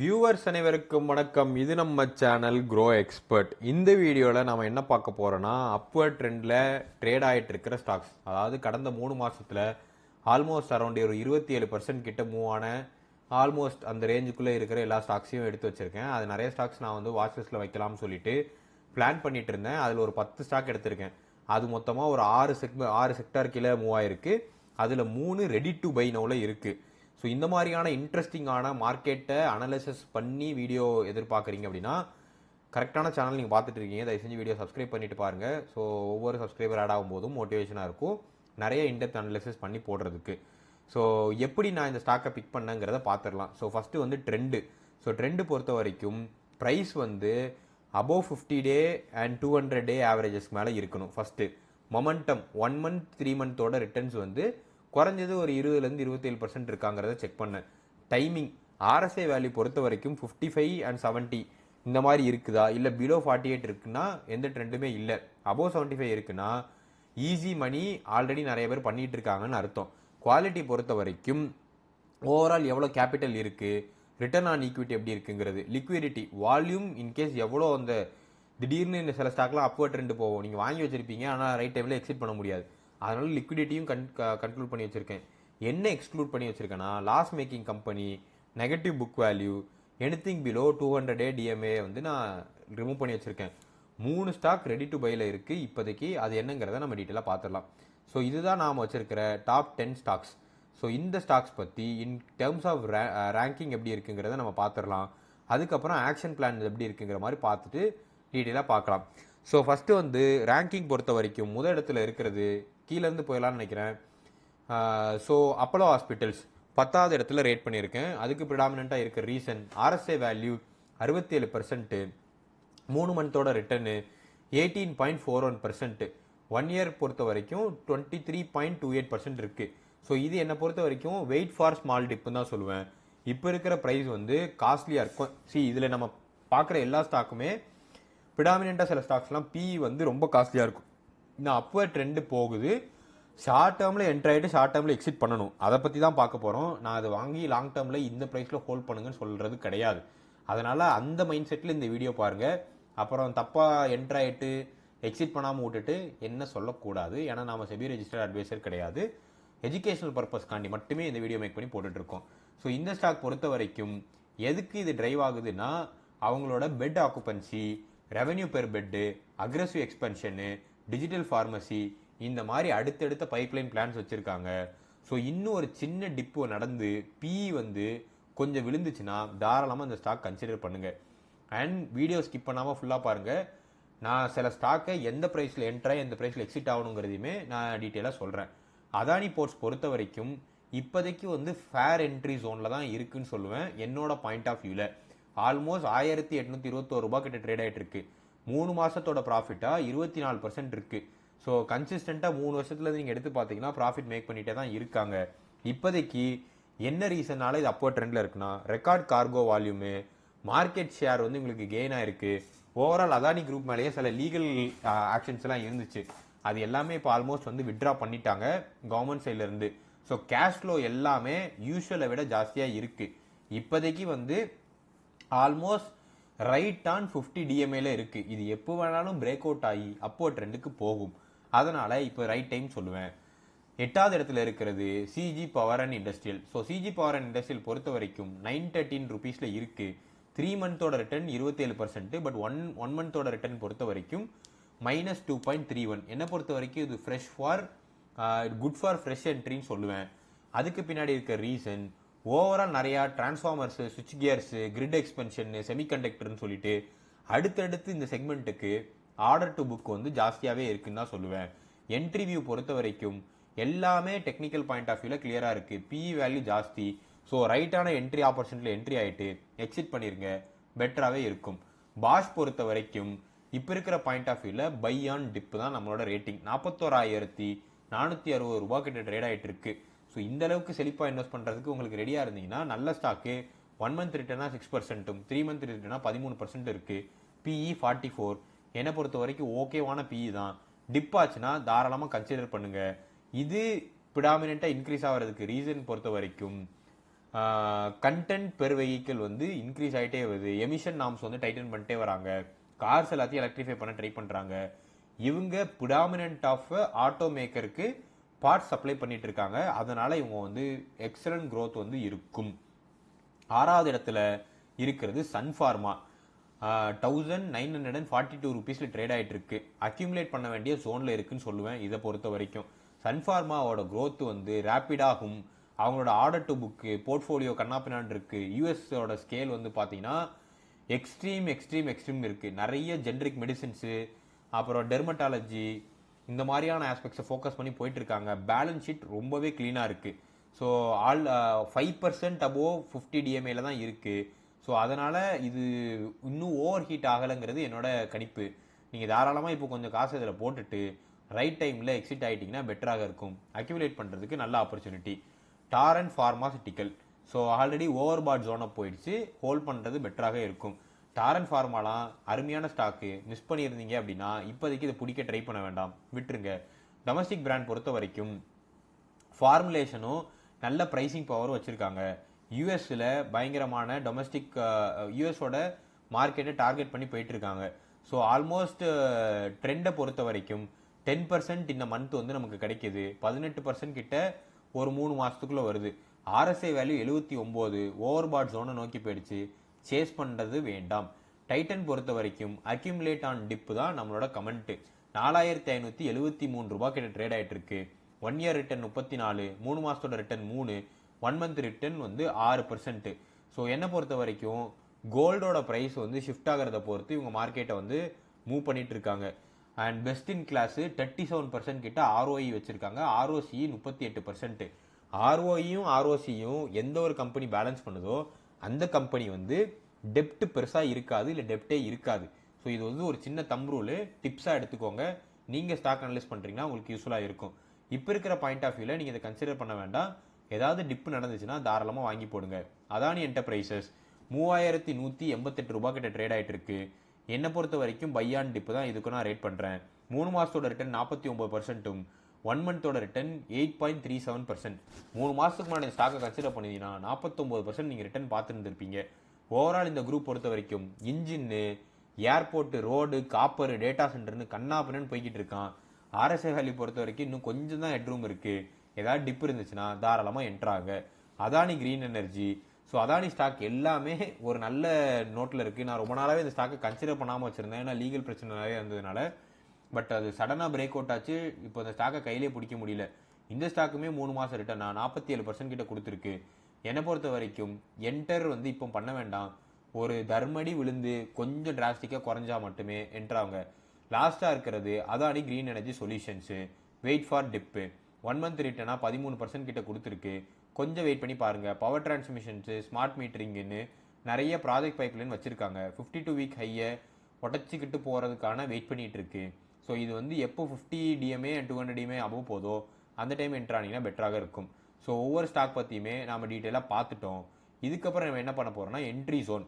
Viewers அனைவருக்கும் வணக்கம். இது நம்ம சேனல் க்ரோ எக்ஸ்பர்ட். இந்த வீடியோவில் நம்ம என்ன பார்க்க போகிறோன்னா, அப்வர்ட் ட்ரெண்டில் ட்ரேட் ஆகிட்டு இருக்கிற ஸ்டாக்ஸ், அதாவது கடந்த 3 மாதத்தில் ஆல்மோஸ்ட் அரௌண்ட் ஒரு 27% கிட்ட மூவ் ஆன ஆல்மோஸ்ட் அந்த ரேஞ்சுக்குள்ளே இருக்கிற எல்லா ஸ்டாக்ஸையும் எடுத்து வச்சுருக்கேன். அது நிறைய ஸ்டாக்ஸ் நான் வந்து வாட்ச் லிஸ்ட்டில் வைக்கலாம்னு சொல்லிட்டு பிளான் பண்ணிட்டு இருந்தேன். அதில் ஒரு 10 ஸ்டாக் எடுத்திருக்கேன். அது மொத்தமாக ஒரு 6 செக்டார் கீழே மூவ் ஆயிருக்கு. அதில் 3 ரெடி டு பை நோவில் இருக்குது. ஸோ இந்த மாதிரியான இன்ட்ரெஸ்டிங்கான மார்க்கெட்டை அனலைசிஸ் பண்ணி வீடியோ எதிர்பார்க்குறீங்க அப்படின்னா கரெக்டான சேனல் நீங்கள் பார்த்துட்டு இருக்கீங்க. தயவு செஞ்சு வீடியோ சப்ஸ்கிரைப் பண்ணிட்டு பாருங்கள். ஸோ ஒவ்வொரு சப்ஸ்கிரைபர் ஆட் ஆகும் போதும் மோட்டிவேஷனாக இருக்கும் நிறைய இன்டெப்த் அனலைசிஸ் பண்ணி போடுறதுக்கு. ஸோ எப்படி நான் இந்த ஸ்டாக்கை பிக் பண்ணேங்கிறத பார்த்துடலாம். ஸோ ஃபஸ்ட்டு வந்து ட்ரெண்டு. ஸோ ட்ரெண்டு பொறுத்த வரைக்கும் ப்ரைஸ் வந்து அபோவ் 50 டே அண்ட் 200 டே ஆவரேஜஸ்க்கு மேலே இருக்கணும். ஃபஸ்ட்டு மொமெண்டம் 1 மந்த் 3 மந்தோட ரிட்டர்ன்ஸ் வந்து குறைஞ்சது ஒரு 20% 27% இருக்காங்கிறத செக் பண்ணேன். டைமிங் ஆர்எஸ்ஐ வேல்யூ பொறுத்த வரைக்கும் 55 அண்ட் 70 இந்த மாதிரி இருக்குதா, இல்லை பிலோ 48 இருக்குன்னா எந்த ட்ரெண்டுமே இல்லை. அபோவ் 75 இருக்குன்னா ஈஸி மணி ஆல்ரெடி நிறைய பேர் பண்ணிட்டு இருக்காங்கன்னு அர்த்தம். குவாலிட்டி பொறுத்த வரைக்கும் ஓவரால் எவ்வளோ கேபிட்டல் இருக்குது, ரிட்டர்ன் ஆன் ஈக்விட்டி எப்படி இருக்குங்கிறது, லிக்விடிட்டி, வால்யூம், இன்கேஸ் எவ்வளோ அந்த திடீர்னு சில ஸ்டாக்லாம் அப்வர்ட் ட்ரெண்ட் போகும். நீங்கள் வாங்கி வச்சிருப்பீங்க ஆனால் ரைட் டைமில் எக்ஸிட் பண்ண முடியாது. அதனால லிக்விடிட்டியும் கன்க்ளூட் பண்ணி வச்சிருக்கேன். என்ன எக்ஸ்க்ளூட் பண்ணி வச்சிருக்கேன்னா loss making company, negative book value, anything below 200 day DMA வந்து நான் ரிமூவ் பண்ணி வச்சிருக்கேன். 3 ஸ்டாக் ரெடி டு பையில் இருக்குது இப்போதைக்கு. அது என்னங்கிறத நம்ம டீட்டெயிலாக பார்த்துடலாம். ஸோ இதுதான் நாம் வச்சிருக்கிற டாப் 10 ஸ்டாக்ஸ். ஸோ இந்த ஸ்டாக்ஸ் பற்றி இன் டேர்ம்ஸ் ஆஃப் ரேங்கிங் எப்படி இருக்குங்கிறத நம்ம பார்த்துடலாம். அதுக்கப்புறம் ஆக்ஷன் பிளான் எப்படி இருக்குங்கிற மாதிரி பார்த்துட்டு டீட்டெயிலாக பார்க்கலாம். ஸோ ஃபஸ்ட்டு வந்து ரேங்கிங் பொறுத்த வரைக்கும் முதல் இடத்துல இருக்கிறது, கீழேருந்து போயிடலான்னு நினைக்கிறேன். ஸோ அப்போலோ ஹாஸ்பிட்டல்ஸ் 10வது இடத்துல ரேட் பண்ணியிருக்கேன். அதுக்கு ப்ரிடாமினண்ட்டாக இருக்க ரீசன் ஆர்எஸ்ஐ வேல்யூ 67%, 3 மந்தோட ரிட்டர்னு 18.41%, 1 இயர் பொறுத்த வரைக்கும் 23.28% இருக்குது. ஸோ இது என்னை பொறுத்த வரைக்கும் வெயிட் ஃபார் ஸ்மால் டிப்புன்னு தான் சொல்லுவேன். இப்போ இருக்கிற ப்ரைஸ் வந்து காஸ்ட்லியாக இருக்கும். இதில் நம்ம பார்க்குற எல்லா ஸ்டாக்குமே ப்ரிடாமினண்ட்டாக சில ஸ்டாக்ஸ்லாம் பி வந்து ரொம்ப காஸ்ட்லியாக இருக்கும். இன்னும் அப்வர்ட் ட்ரெண்டு போகுது. ஷார்ட் டேர்மில் என்ட்ரு ஆகிட்டு ஷார்ட் டேர்மில் எக்ஸிட் பண்ணணும். அதை பற்றி தான் பார்க்க போகிறோம். நான் அதை வாங்கி லாங் டேர்மில் இந்த ப்ரைஸில் ஹோல்ட் பண்ணுங்கன்னு சொல்கிறது கிடையாது. அதனால் அந்த மைண்ட் செட்டில் இந்த வீடியோ பாருங்கள். அப்புறம் தப்பாக என்ட்ரு ஆகிட்டு எக்ஸிட் பண்ணாமல் விட்டுட்டு என்ன சொல்லக்கூடாது. ஏன்னா நாம் செபி ரெஜிஸ்டர்ட் அட்வைசர் கிடையாது. எஜுகேஷனல் பர்பஸ்க்காண்டி மட்டுமே இந்த வீடியோ மேக் பண்ணி போட்டுட்ருக்கோம். ஸோ இந்த ஸ்டாக் பொறுத்த வரைக்கும் எதுக்கு இது டிரைவ் ஆகுதுன்னா அவங்களோட bed occupancy, revenue per bed, aggressive expansion, digital pharmacy, இந்த மாதிரி அடுத்தடுத்த பைப்லைன் பிளான்ஸ் வச்சுருக்காங்க. ஸோ இன்னும் ஒரு சின்ன டிப்பு நடந்து பிஇ வந்து கொஞ்சம் விழுந்துச்சுன்னா தாராளமாக இந்த ஸ்டாக் கன்சிடர் பண்ணுங்கள். அண்ட் வீடியோ ஸ்கிப் பண்ணாமல் ஃபுல்லாக பாருங்கள். நான் சில ஸ்டாக்கை எந்த ப்ரைஸில் என்ட்ராய் எந்த ப்ரைஸில் எக்ஸிட் ஆகணுங்கிறதையுமே நான் டீட்டெயிலாக சொல்கிறேன். அதானி போர்ட்ஸ் பொறுத்த வரைக்கும் இப்போதைக்கு வந்து ஃபேர் என்ட்ரி ஜோனில் தான் இருக்குன்னு சொல்லுவேன் என்னோட பாயிண்ட் ஆஃப் வியூவில். ஆல்மோஸ்ட் 1821 ரூபா கிட்ட ட்ரேட் ஆகிட்டு இருக்கு. 3 மாதத்தோட ப்ராஃபிட்டாக 24% இருக்குது. ஸோ கன்சிஸ்டண்ட்டாக 3 வருஷத்துல நீங்கள் எடுத்து பார்த்தீங்கன்னா ப்ராஃபிட் மேக் பண்ணிகிட்டே தான் இருக்காங்க. இப்போதைக்கு என்ன ரீசனால இது அப்போ ட்ரெண்டில் இருக்குன்னா record cargo volume, market share வந்து உங்களுக்கு கெயினாக இருக்குது. ஓவரால் அதானி குரூப் மேலேயே சில லீகல் ஆக்ஷன்ஸ்லாம் இருந்துச்சு. அது எல்லாமே இப்போ ஆல்மோஸ்ட் வந்து வித்ட்ரா பண்ணிட்டாங்க கவர்மெண்ட் சைட்லேருந்து. ஸோ கேஷ் ஃப்ளோ எல்லாமே யூஸ்வலை விட ஜாஸ்தியாக இருக்குது. இப்போதைக்கு வந்து ஆல்மோஸ்ட் ரைட் ஆன் 50 டிஎம்ஏல இருக்குது. இது எப்போ வேணாலும் பிரேக் அவுட் ஆகி அப்போ ட்ரெண்டுக்கு போகும். அதனால் இப்போ ரைட் டைம் சொல்லுவேன். 8வது இடத்துல இருக்கிறது CG power and industrial. So CG power and industrial பொறுத்த வரைக்கும் 913 ருபீஸில் இருக்குது. 3 மந்தோட ரிட்டர்ன் 27%, பட் ஒன் மந்தோட ரிட்டர்ன் பொறுத்த வரைக்கும் -2.31. என்னை பொறுத்த வரைக்கும் இது fresh for good for fresh என்ட்ரின்னு சொல்லுவேன். அதுக்கு பின்னாடி இருக்க ரீசன் ஓவரால் நிறையா டிரான்ஸ்ஃபார்மர்ஸு, சுவிட்ச் கியர்ஸு, கிரிட் எக்ஸ்பென்ஷனு, செமிகண்டக்டர்னு சொல்லிட்டு அடுத்தடுத்து இந்த செக்மெண்ட்டுக்கு ஆர்டர் டு புக் வந்து ஜாஸ்தியாகவே இருக்குன்னு தான் சொல்லுவேன். என்ட்ரி வியூ பொறுத்த வரைக்கும் எல்லாமே டெக்னிக்கல் பாயிண்ட் ஆஃப் வியூவில் கிளியராக இருக்குது. பிஇ வேல்யூ ஜாஸ்தி. ஸோ ரைட்டான என்ட்ரி ஆப்பர்ச்சுனிட்டியில் என்ட்ரி ஆகிட்டு எக்ஸிட் பண்ணிருங்க, பெட்டராகவே இருக்கும். பாஷ் பொறுத்த வரைக்கும் இப்போ இருக்கிற பாயிண்ட் ஆஃப் வியூவில் பை ஆன் டிப்பு தான் நம்மளோட ரேட்டிங். 41,460 ரூபா கிட்ட ட்ரேட் ஆகிட்டு இருக்கு. ஸோ இந்த அளவுக்கு செழிப்பாக இன்வெஸ்ட் பண்ணுறதுக்கு உங்களுக்கு ரெடியாக இருந்தீங்கன்னா நல்ல ஸ்டாக்கு. 1 மந்த் ரிட்டர்னா 6%, 3 மந்த் ரிட்டர்னா 13% இருக்குது. பிஇ 44. என்னை பொறுத்த வரைக்கும் ஓகேவான பிஇ தான். டிப் ஆச்சுன்னா தாராளமாக கன்சிடர் பண்ணுங்கள். இது ப்ரிடாமினண்ட்டாக இன்க்ரீஸ் ஆகிறதுக்கு ரீசன் பொறுத்த வரைக்கும் கண்டென்ட் பெர் வெஹிக்கிள் வந்து இன்க்ரீஸ் ஆகிட்டே வருது. எமிஷன் நார்ம்ஸ் வந்து டைட்டன் பண்ணிட்டே வராங்க. கார்ஸ் எல்லாத்தையும் எலக்ட்ரிஃபை பண்ண ட்ரை பண்ணுறாங்க. இவங்க ப்ரிடாமினன்ட் ஆஃப் ஆட்டோ மேக்கருக்கு பார்ட்ஸ் சப்ளை பண்ணிட்டு இருக்காங்க. அதனால இவங்க வந்து எக்ஸலன்ட் க்ரோத் வந்து இருக்கும். 6வது இடத்துல இருக்கிறது சன் ஃபார்மா. 1942 ருபீஸில் ட்ரேட் ஆகிட்டு இருக்கு. அக்யூமுலேட் பண்ண வேண்டிய ஜோனில் இருக்குன்னு சொல்லுவேன். இதை பொறுத்த வரைக்கும் சன் ஃபார்மாவோட க்ரோத் வந்து ரேப்பிடாகும். அவங்களோட ஆர்டர் டு புக்கு போர்ட்ஃபோலியோ கண்ணாப்பினான் இருக்கு. யூஎஸோட ஸ்கேல் வந்து பார்த்தீங்கன்னா எக்ஸ்ட்ரீம் இருக்கு. நிறைய ஜென்ரிக் மெடிசின்ஸு, அப்புறம் டெர்மட்டாலஜி, இந்த மாதிரியான ஆஸ்பெக்ட்ஸை ஃபோக்கஸ் பண்ணி போயிட்டு இருக்காங்க. பேலன்ஸ் ஷீட் ரொம்பவே க்ளீனாக இருக்கு. ஸோ 5% அபோவ் 50 டிஎம்ஏல தான் இருக்கு. ஸோ அதனால இது இன்னும் ஓவர் ஹீட் ஆகலைங்கிறது என்னோட கணிப்பு. நீங்கள் தாராளமாக இப்போ கொஞ்சம் காசு இதில் போட்டுட்டு ரைட் டைமில் எக்ஸிட் ஆகிட்டிங்கன்னா பெட்டராக இருக்கும். அக்யூமுலேட் பண்ணுறதுக்கு நல்ல opportunity. Torrent pharmaceutical. So already over bought ஜோனை போயிடுச்சு. ஹோல்ட் பண்ணுறது பெட்டராக இருக்கும். டாரன் ஃபார்மாலாம் அருமையான ஸ்டாக்கு. மிஸ் பண்ணியிருந்தீங்க அப்படின்னா இப்போதைக்கு இதை பிடிக்க ட்ரை பண்ண வேண்டாம், விட்டுருங்க. டொமஸ்டிக் பிராண்ட் பொறுத்த வரைக்கும் ஃபார்முலேஷனும் நல்ல ப்ரைசிங் பவரும் வச்சுருக்காங்க. யூஎஸில் பயங்கரமான டொமஸ்டிக் யூஎஸோட மார்க்கெட்டை டார்கெட் பண்ணி போயிட்டு இருக்காங்க. ஸோ ஆல்மோஸ்ட் ட்ரெண்டை பொறுத்த வரைக்கும் 10% இந்த மந்த் வந்து நமக்கு கிடைக்கிது. 18% கிட்ட ஒரு 3 மாதத்துக்குள்ளே வருது. ஆர்எஸ்ஐ வேல்யூ 79, ஓவர் பாட் ஜோனை நோக்கி போயிடுச்சு. சேஸ் பண்ணுறது வேண்டாம். டைட்டன் பொறுத்த வரைக்கும் அக்யூமுலேட் ஆன் டிப்பு தான் நம்மளோட கமெண்ட். 4573 ரூபாய் கிட்ட ட்ரேட் ஆகிட்டு இருக்கு. 1 இயர் ரிட்டர்ன் 34, 3 மாதத்தோட ரிட்டர்ன் 3, 1 மந்த் ரிட்டர்ன் வந்து 6%. ஸோ என்னை பொறுத்த வரைக்கும் கோல்டோட ப்ரைஸ் வந்து ஷிஃப்ட் ஆகிறத பொறுத்து இவங்க மார்க்கெட்டை வந்து மூவ் பண்ணிட்டு இருக்காங்க. அண்ட் பெஸ்ட் இன் கிளாஸ் 37% கிட்ட ஆர்ஓஇ வச்சிருக்காங்க. ஆர்ஓசி 38%. ஆர்ஓஇயும் ஆர்ஓசியும் எந்த ஒரு கம்பெனி பேலன்ஸ் பண்ணுதோ அந்த கம்பெனி வந்து டெப்ட் பெருசாக இருக்காது, இல்லை டெப்டே இருக்காது. ஸோ இது வந்து ஒரு சின்ன தம் ரூலு, டிப்ஸாக எடுத்துக்கோங்க. நீங்கள் ஸ்டாக் அனலைஸ் பண்ணுறீங்கன்னா உங்களுக்கு யூஸ்ஃபுல்லாக இருக்கும். இப்போ இருக்கிற பாயிண்ட் ஆஃப் வியூவில் நீங்கள் இதை கன்சிடர் பண்ண வேண்டாம். ஏதாவது டிப்பு நடந்துச்சுன்னா தாராளமாக வாங்கி போடுங்க. அதானி என்டர்பிரைசஸ் 3188 ரூபாய் கிட்ட ட்ரேட் ஆகிட்டு இருக்கு. என்னை பொறுத்த வரைக்கும் பையான் டிப்பு தான் இதுக்கு நான் ரேட் பண்ணுறேன். 3 மாதத்தோட ரிட்டர்ன் 49%, 1 மந்தோட ரிட்டர்ன் 8.37%. 3 மாதத்துக்கு முன்னாடி ஸ்டாக்கை கன்சிடர் பண்ணிங்கன்னா 49% நீங்கள் ரிட்டர்ன் பார்த்துருந்துருப்பீங்க. ஓவரால் இந்த குரூப் பொறுத்த வரைக்கும் engine, airport, road, copper, data சென்டர்னு கண்ணாப்பின்னு போய்கிட்டு இருக்கான். ஆர்எஸ்ஐ வேல்யூ பொறுத்த வரைக்கும் இன்னும் கொஞ்சம் தான் ஹெட்ரூம் இருக்குது. ஏதாவது டிப் இருந்துச்சுன்னா தாராளமாக என்ட்ராங்க. Adani green energy. So Adani stock எல்லாமே ஒரு நல்ல நோட்டில் இருக்குது. நான் ரொம்ப நாளாகவே இந்த ஸ்டாக்கை கன்சிடர் பண்ணாமல் வச்சுருந்தேன், ஏன்னா லீகல் பிரச்சனை நிறைய இருந்ததுனால. பட் அது சடனாக பிரேக் அவுட் ஆச்சு. இப்போ இந்த ஸ்டாக்கை கையிலே பிடிக்க முடியல. இந்த ஸ்டாக்குமே 3 மாதம் ரிட்டர்ன் 47% கிட்ட கொடுத்துருக்கு. என்னை பொறுத்த வரைக்கும் என்டர் வந்து இப்போ பண்ண வேண்டாம். ஒரு தர்மடி விழுந்து கொஞ்சம் டிராஸ்டிக்காக குறைஞ்சா மட்டுமே என்ட்ராங்க. லாஸ்ட்டாக இருக்கிறது Adani green energy solutions. Wait for dip. 1 month ரிட்டர்னாக 13% கிட்ட கொடுத்துருக்கு. கொஞ்சம் வெயிட் பண்ணி பாருங்கள். பவர் டிரான்ஸ்மிஷன்ஸு, ஸ்மார்ட் மீட்டரிங்குன்னு நிறைய ப்ராஜெக்ட் பைப்லைன் வச்சுருக்காங்க. 52 வீக் ஹையை உடச்சிக்கிட்டு போகிறதுக்கான வெயிட் பண்ணிகிட்டு இருக்கு. ஸோ இது வந்து எப்போ 50 டிஎம்ஏ அண்ட் 200 டிஎம்ஏ அபவ் போதோ அந்த டைம் என்ட்ரானிங்கன்னா பெட்டராக இருக்கும். ஸோ ஒவ்வொரு ஸ்டாக் பற்றியுமே நம்ம டீட்டெயிலாக பார்த்துட்டோம். இதுக்கப்புறம் நம்ம என்ன பண்ண போகிறோம்னா என்ட்ரி ஜோன்.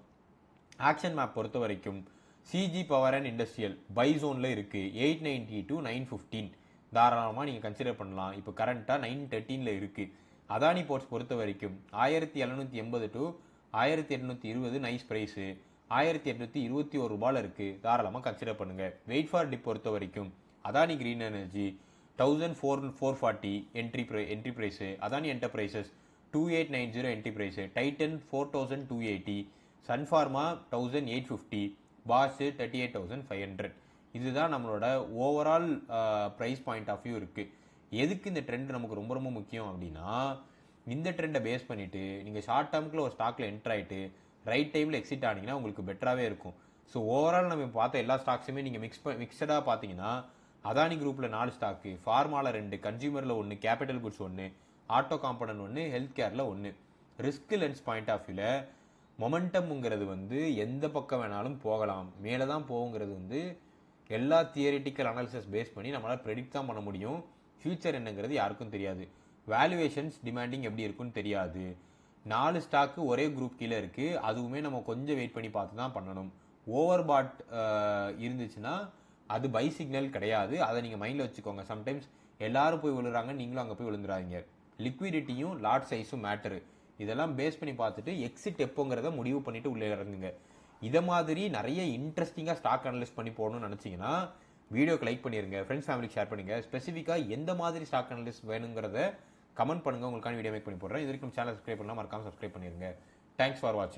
ஆக்ஷன் மேப் பொறுத்த வரைக்கும் CG power and industrial buy ஜோனில் இருக்குது. 890 to 915 தாராளமாக நீங்கள் கன்சிடர் பண்ணலாம். இப்போ கரண்ட்டாக 913 இருக்குது. அதானி போர்ட்ஸ் பொறுத்த வரைக்கும் 1780 to 1820 நைஸ் ப்ரைஸு. 1821 ரூபாயில் இருக்குது. தாராளமாக கன்சிடர் பண்ணுங்கள். வெயிட் ஃபார் டிப் பொறுத்த வரைக்கும் Adani green energy 1440 entry price. Adani enterprises 2890 entry price. Titan 4280, Sun Pharma 1850, Bosch 38500. இதுதான் நம்மளோட overall price point of view இருக்குது. எதுக்கு இந்த ட்ரெண்ட் நமக்கு ரொம்ப ரொம்ப முக்கியம் அப்படின்னா, இந்த ட்ரெண்டை பேஸ் பண்ணிவிட்டு நீங்கள் ஷார்ட் டேர்முக்குள்ள ஒரு ஸ்டாக்கில் என்ட்ரு ஆகிட்டு ரைட் டைமில் எக்ஸிட் ஆனீங்கன்னா உங்களுக்கு பெட்டராகவே இருக்கும். ஸோ ஓவரால் நம்ம பார்த்த எல்லா ஸ்டாக்ஸுமே நீங்கள் மிக்சடாக பார்த்தீங்கன்னா அதானி குரூப்பில் 4 ஸ்டாக்கு, ஃபார்மாவில் 2, கன்சியூமரில் 1, capital goods 1, auto component 1, health கேரில் 1. ரிஸ்க் லென்ஸ் பாயிண்ட் ஆஃப் வியூவில் மொமெண்டம்ங்கிறது வந்து எந்த பக்கம் வேணாலும் போகலாம். மேலே தான் போகுங்கிறது வந்து எல்லா தியரிட்டிக்கல் அனாலிசிஸ் பேஸ் பண்ணி நம்மளால் ப்ரெடிக்ட் தான் பண்ண முடியும். ஃபியூச்சர் என்னங்கிறது யாருக்கும் தெரியாது. வேல்யூவேஷன்ஸ் டிமாண்டிங் எப்படி இருக்குன்னு தெரியாது. 4 ஸ்டாக்கு ஒரே குரூப் கீழே இருக்குது. அதுவுமே நம்ம கொஞ்சம் வெயிட் பண்ணி பார்த்து தான் பண்ணணும். ஓவர் பாட் இருந்துச்சுன்னா அது பை சிக்னல் கிடையாது. அதை நீங்கள் மைண்டில் வச்சுக்கோங்க. சம்டைம்ஸ் எல்லாரும் போய் விழுறாங்க, நீங்களும் அங்கே போய் விழுந்துடாதீங்க. லிக்விடிட்டியும் லாட் சைஸும் மேட்டரு. இதெல்லாம் பேஸ் பண்ணி பார்த்துட்டு எக்ஸிட் எப்போங்கிறத முடிவு பண்ணிட்டு உள்ளே இறங்குங்க. இதை மாதிரி நிறைய இன்ட்ரெஸ்டிங்காக ஸ்டாக் அனலைஸ் பண்ணி போகணும்னு நினச்சிங்கன்னா வீடியோக்கு லைக் பண்ணிருங்க, ஃப்ரெண்ட்ஸ் ஃபேமிலிக்கு ஷேர் பண்ணுங்க. ஸ்பெசிஃபிக்காக எந்த மாதிரி ஸ்டாக் அனலைஸ் வேணுங்கிறத கமெண்ட் பண்ணுங்க, உங்களுக்கான வீடியோ மேக் பண்ணி போடுறேன். இது வரைக்கும் சேனல் சப்ஸ்கிரைப் பண்ணலாம், மறக்காம சப்ஸ்கிரைப் பண்ணிருங்க. தேங்க்ஸ் ஃபார் வாட்சிங்.